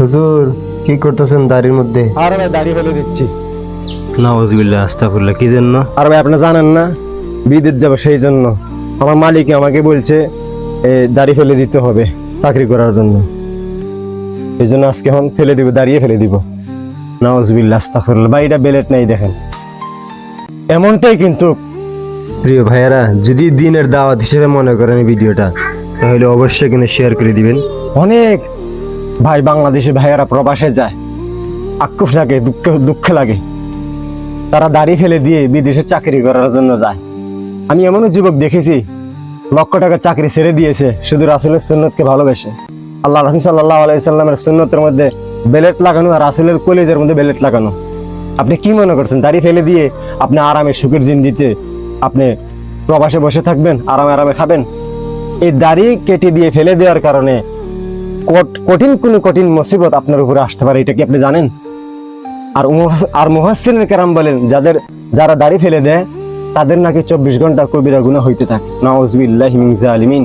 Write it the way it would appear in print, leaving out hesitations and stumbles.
হুজুর কি করতেছেন দাড়ির মধ্যে? আর ভাই দাড়ি ফেলে দিচ্ছি। নাউজুবিল্লাহ আস্তাগফিরুল্লাহ। কি জন্য? আর ভাই আপনি জানেন না বিদেশ যাবো, সেই জন্য আমার মালিক আমাকে বলছে দাড়ি ফেলে দিতে হবে চাকরি করার জন্য। এই জন্য আজকে এখন ফেলে দিব, দাঁড়িয়ে ফেলে দিব। নাউজুবিল্লাহ আস্তাগফিরুল্লাহ। ভাই এটা বেলেট নাই, দেখেন এমনটাই কিন্তু। প্রিয় ভাইয়ারা, যদি দিনের দাওয়াত হিসেবে মনে করেন এই ভিডিওটা, তাহলে অবশ্যই কিন্তু শেয়ার করে দিবেন। অনেক ভাই বাংলাদেশি ভাইয়ারা প্রবাসে যায়, আক্ষেপ লাগে, দুঃখ লাগে, তারা দাড়ি ফেলে দিয়ে বিদেশে চাকরি করার জন্য যায়। আমি এমনও যুবক দেখেছি লক্ষ টাকার চাকরি ছেড়ে দিয়েছে শুধু রাসূলের সুন্নতকে ভালোবেসে। আল্লাহ রাসূল সাল্লাল্লাহু আলাইহি সাল্লামের সুন্নতের মধ্যে বেলেট লাগানো আর রাসূলের কলিজার মধ্যে বেলেট লাগানো। আপনি কি মনে করছেন দাড়ি ফেলে দিয়ে আপনি আরামে সুখের জিন্দিতে আপনি প্রবাসে বসে থাকবেন, আরামে আরামে খাবেন? এই দাড়ি কেটে দিয়ে ফেলে দেওয়ার কারণে কঠিন মুসিবত আপনার উপরে আসতে পারে, এটা কি আপনি জানেন? আর মুহাসসিনুল কেরাম বলেন যারা দাড়ি ফেলে দেয় তাদের নাকি 24 ঘন্টা কবিরা গুনাহ হইতে থাকে। নাউযুবিল্লাহি মিন জালিমিন।